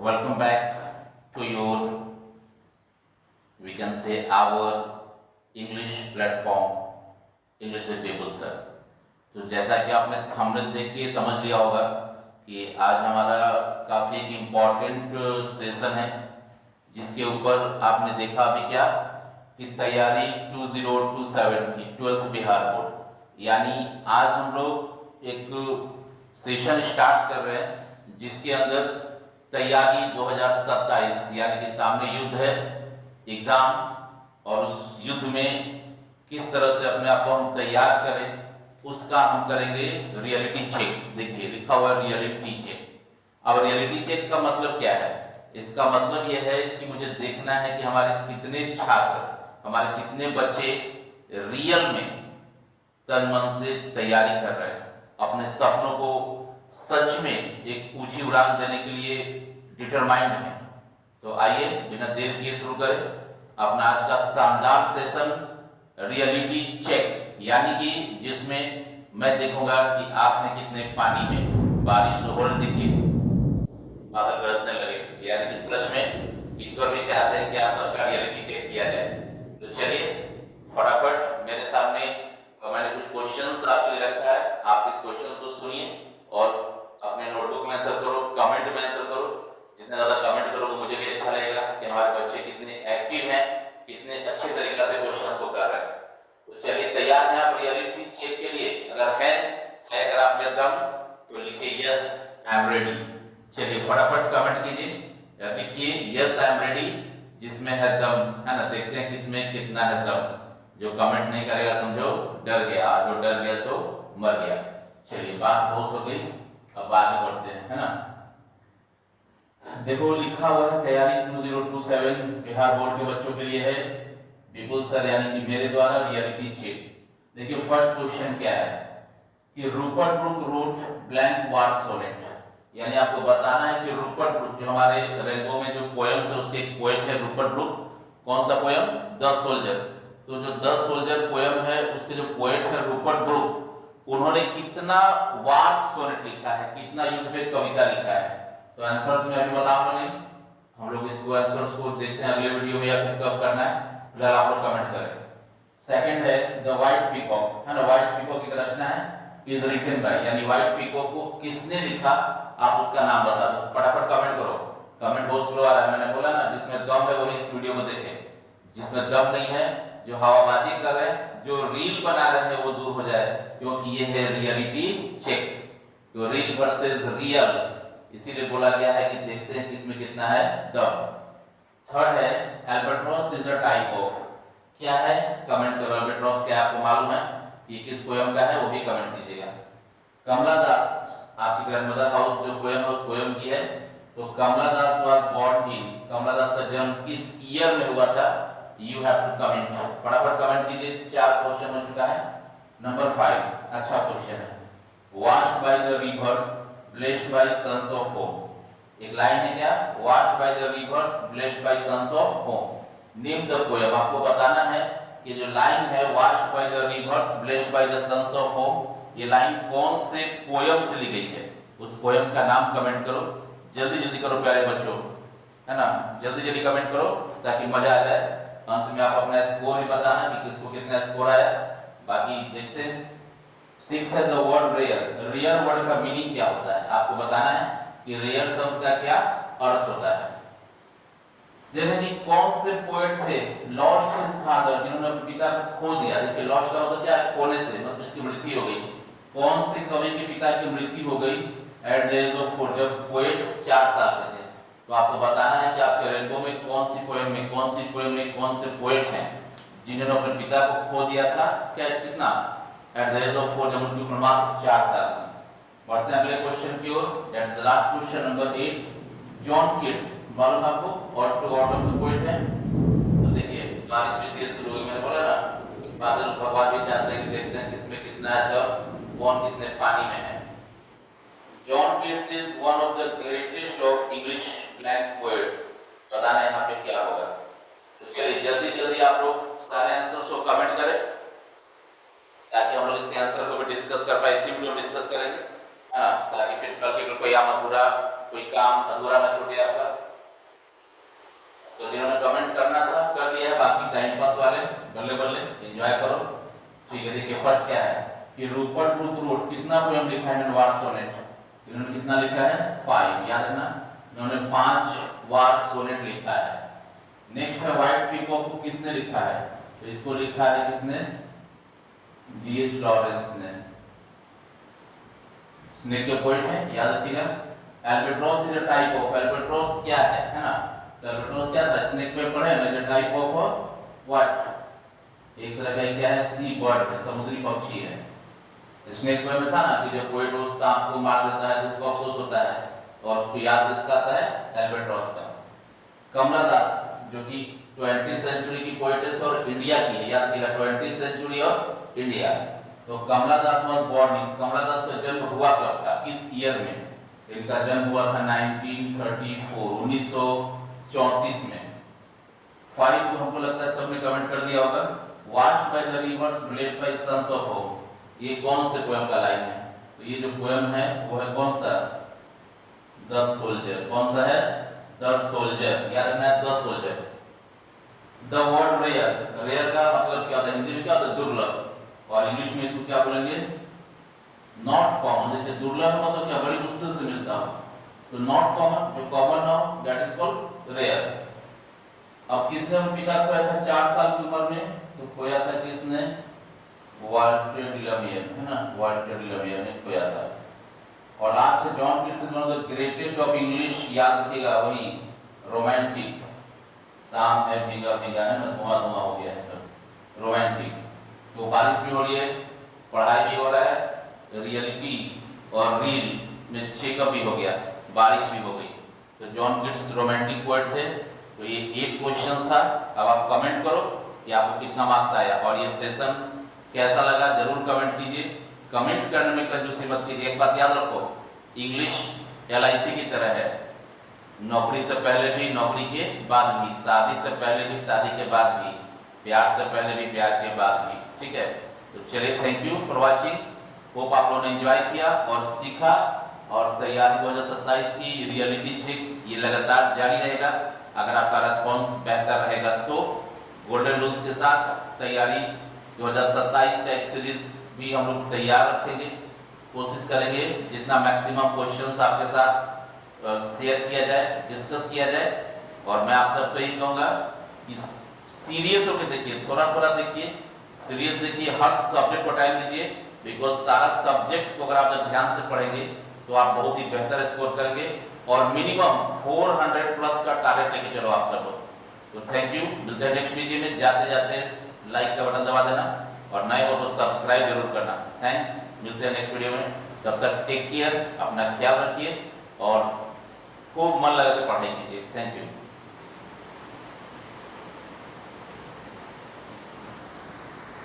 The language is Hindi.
welcome back to your, we can say, our English platform, English with people sir. तो जैसा कि आपने थंबनेल देख के समझ लिया होगा कि आज हमारा काफी एक इम्पोर्टेंट सेशन है, जिसके ऊपर आपने देखा अभी क्या कि तैयारी 2027 की 12th बिहार बोर्ड, यानी आज हम लोग एक सेशन स्टार्ट कर रहे हैं जिसके अंदर तैयारी 2027, यानी कि सामने युद्ध है, एग्जाम, और उस युद्ध में किस तरह से अपने आप को हम तैयार करें उसका हम करेंगे रियलिटी चेक। देखिए लिखा हुआ है रियलिटी चेक। अब रियलिटी चेक का मतलब क्या है? इसका मतलब यह है कि मुझे देखना है कि हमारे कितने छात्र, हमारे कितने बच्चे रियल में तन मन से तैयारी कर रहे हैं, अपने सपनों को सच में एक ऊंची उड़ान देने के लिए डिटरमाइंड है। तो आइए बिना देर किए शुरू करें अपना आज का शानदार सेशन रियलिटी चेक, यानी कि जिसमें मैं देखूंगा कि आपने कितने पानी में, बारिश तो हो रही देखिए, बादल गरजने लगे, यानी कि सच में ईश्वर भी चाहते हैं कि आप सबका रियलिटी चेक किया जाए। तो चलिए फटाफट, मेरे सामने मैंने कुछ क्वेश्चंस आपके लिए रखा है, आप इस क्वेश्चंस को सुनिए और अपने नोटबुक में आंसर करो, कमेंट में आंसर करो। जितने ज्यादा कमेंट करोगे मुझे भी अच्छा लगेगा कि हमारे बच्चे कितने एक्टिव हैं, कितने अच्छे तरीके से क्वेश्चंस को कर रहे हैं। तो चलिए तैयार हैं आप रियलिटी चेक के लिए? अगर आप में दम तो लिखिए यस आई एम रेडी। चलिए फटाफट कमेंट कीजिए, लिखिए यस आई एम रेडी, जिसमें है दम, है ना। देखते हैं किसमें कितना है दम। जो कमेंट नहीं करेगा समझो डर गया, जो डर गया सो मर गया। चलिए बात बहुत हो गई, अब आगे बढ़ते हैं, है ना। देखो लिखा हुआ है तैयारी 2027 बिहार बोर्ड के बच्चों के लिए है, विपुल सर यानी कि मेरे द्वारा रियलिटी चेक। देखिए फर्स्ट क्वेश्चन क्या है कि रूपर्ट ब्रूक रोट ब्लैंक वार सोनेट, यानी आपको बताना है कि रूपर्ट ब्रूक जो हमारे रेनबो में जो पोएम्स है उसके एक पोएट है रूपर्ट ब्रूक। कौन सा पोएम? The soldier. तो जो द सोल्जर पोएम है उसके जो पोएट है रूपर्ट ब्रूक, उन्होंने कितना वार सोनेट लिखा है, कितना युद्ध पे कविता लिखा है? तो आंसर्स में अभी बताऊंगा नहीं, हम लोग इसको आंसर्स को देखते हैं अगले वीडियो में या फिर कब करना है, फिलहाल आप लोग कमेंट करें। सेकंड है द व्हाइट पीकॉक, है ना। व्हाइट पीकॉक की रचना है इज रिटन बाय, यानी व्हाइट पीकॉक को किसने लिखा, आप उसका नाम बता दो। फटाफट कमेंट करो, कमेंट बहुत स्लो आ रहा है। मैंने बोला ना जिसमें दम है वही इस वीडियो में देखें, जिसमें दम नहीं है, जो हवाबाजी कर रहे हैं, जो रील बना रहे हैं वो दूर हो जाए, क्योंकि ये है रियलिटी चेक। तो रील वर्सेस रियल, इसीलिए बोला गया है कि देखते हैं किसमें कितना है दम। थर्ड है albatross is a type of, क्या है? कमेंट करो। अल्बाट्रॉस क्या आपको मालूम है? ये किस पोएम का है वो भी कमेंट कीजिएगा। कमला दास, आपकी ग्रैंडमदर हाउस जो पोएम है उस पोएम की है। तो कमला दास वाज बोर्न इन, कमला दास का जन्म किस ईयर में हुआ था? यू हैव टू कमेंट, फटाफट कमेंट कीजिए। 4 क्वेश्चन हो चुका है। नंबर 5 अच्छा क्वेश्चन है, washed by the rivers blessed by sons of home, एक लाइन है क्या? washed by the rivers blessed by sons of home, name the poem. आपको बताना है कि जो लाइन है washed by the rivers blessed by the sons of home, ये लाइन कौन से पोएम से ली गई है? उस पोएम का नाम कमेंट करो, जल्दी जल्दी करो प्यारे बच्चों, है ना। जल्दी जल्दी कमेंट करो ताकि मजा आ जाए। अंत में आप अपना स्कोर भी बताना कि किसको कितना स्कोर आया। बाकी देखते हैं। 6 है the word rare, rare word का मीनिंग क्या होता है? आपको बताना है कि रेयर शब्द का क्या अर्थ होता है। जैसे कि कौन से पोएट थे लॉस्ट हिज फादर, जिन्होंने अपने पिता को खो दिया। देखिए लॉस्ट का मतलब क्या है? खोने से, मतलब इसकी मृत्यु हो गई। कौन से कवि के पिता की मृत्यु हो गई? एट द एज ऑफ 4, जब पोएट 4 साल के थे। तो आपको बताना है कि आपके रेनबो में कौन सी पोएम में, कौन सी पोएम में कौन से पोएट हैं जिन्होंने अपने पिता को खो दिया था, क्या कितना? एट द एज ऑफ 4, जब उनकी उम्र मात्र 4 साल थी। बढ़ते हैं अगले क्वेश्चन की ओर। That the last question number 8, John Keats, मालूम आपको? और टू ऑटम के पोएट हैं। तो देखिए बारिश भी तेज शुरू हुई, मैंने बोला ना बादल भगवान भी चाहते हैं कि देखते हैं किसमें कितना है दम, कौन कितने पानी में है। John Keats is one of the greatest of English blank poets. बताना यहाँ पे क्या होगा। तो चलिए जल्दी जल्दी आप लोग सारे आंसर्स को कमेंट करें ताकि हम लोग इसके आंसर को भी डिस्कस कर पाए, इसी वीडियो में डिस्कस करेंगे, हाँ, ताकि फिर कल के कोई काम अधूरा ना छूटे आपका। इन्होंने कमेंट करना था, कर दिया है, बाकी टाइम पास वाले बल्ले बल्ले एंजॉय करो। ठीक है, देखिए फर्स्ट क्या है कि रूपर्ट ब्रूक रोट कितना पोएम लिखा है वार सोनेट, इन्होंने कितना लिखा है 5, याद रखना इन्होंने 5 वार सोनेट लिखा है। नेक्स्ट है व्हाइट पीकॉक को किसने लिखा है, तो इसको लिखा है किसने, D.H. लॉरेंस ने, स्नेक के पोएट है, याद रखिएगा। Albatross is a type of, albatross क्या है ना, तो एल्बाट्रॉस क्या था, स्नेक पे पढ़े ना, is a type of what, एक तरह का क्या है, सी बर्ड है, समुद्री पक्षी है। स्नेक पे में था ना कि जब कोई रोज सांप को मार देता है तो उसको अफसोस होता है, और उसको याद किसका आता है, एल्बाट्रॉस का। कमला दास जो कि 20वीं सेंचुरी की पोएटेस और इंडिया की है, याद रखिएगा 20वीं सेंचुरी और इंडिया। तो कमला दास वाज बोर्न इन, कमला दास का जन्म हुआ कब था, किस ईयर में, इनका जन्म हुआ था 1934 में। 5 तो हमको लगता है सबने कमेंट कर दिया होगा, washed by the rivers blessed by suns of hope, ये कौन से पोएम का लाइन है, तो ये जो पोएम है वो है कौन सा, द सोल्जर, कौन सा है, द सोल्जर, याद रखना है the soldier. The word rare, rare का मतलब क्या होता है, हिंदी में क्या होता है, दुर्लभ, और इंग्लिश में इसको क्या बोलेंगे, नॉट कॉमन। जैसे दुर्लभ मतलब क्या, बड़ी मुश्किल से मिलता हो, तो नॉट कॉमन, जो कॉमन ना हो दैट इज कॉल्ड रेयर। अब किसने उनके पिता खोया था 4 साल की उम्र में, तो खोया था किसने, वाल्टर डिलामियर, है ना, वाल्टर डिलामियर ने खोया था। और आज के John Keats is one of the greatest of English, याद रखिएगा वही रोमांटिक, शाम है भीगा भीगा है ना, धुआं धुआं हो गया है सब, रोमांटिक। तो बारिश भी हो रही है, पढ़ाई भी हो रहा है, रियलिटी और रील में चेकअप भी हो गया, बारिश भी हो गई। तो जॉन कीट्स रोमांटिक पोएट थे। तो ये एक क्वेश्चन था, अब आप कमेंट करो कि आपको कितना मार्क्स आया, और ये सेशन कैसा लगा जरूर कमेंट कीजिए। कमेंट करने में कंजूसी मत कीजिए। एक बात याद रखो, इंग्लिश LIC की तरह है, नौकरी से पहले भी, नौकरी के बाद भी, शादी से पहले भी, शादी के बाद भी, प्यार से पहले भी, प्यार के बाद भी। ठीक है, तो चलिए, thank you for watching. Hope आप लोगों ने एंजॉय किया और सीखा, और तैयारी 2027 की रियलिटी चेक ये लगातार जारी रहेगा। अगर आपका रिस्पॉन्स बेहतर रहेगा तो गोल्डन रूल्स के साथ तैयारी 2027 का एक सीरीज भी हम लोग तैयार रखेंगे। कोशिश करेंगे जितना मैक्सिमम क्वेश्चंस आपके साथ शेयर किया जाए, डिस्कस किया जाए। और मैं आप सबसे यही कहूँगा कि सीरियस होकर देखिए, थोड़ा थोड़ा देखिए, सीरियस देखिए, हर सब्जेक्ट को टाइम दीजिए, बिकॉज सारा सब्जेक्ट को अगर आप जब ध्यान से पढ़ेंगे तो आप बहुत ही बेहतर स्कोर करेंगे, और मिनिमम 400 प्लस का टारगेट लेके चलो आप सब। तो थैंक यू, मिलते हैं नेक्स्ट वीडियो में। जाते जाते लाइक का बटन दबा देना, और नए हो तो सब्सक्राइब जरूर करना। थैंक्स, मिलते हैं नेक्स्ट वीडियो में, तब तक टेक केयर, अपना ख्याल रखिए और खूब मन लगा के पढ़ाई कीजिए। Thank you.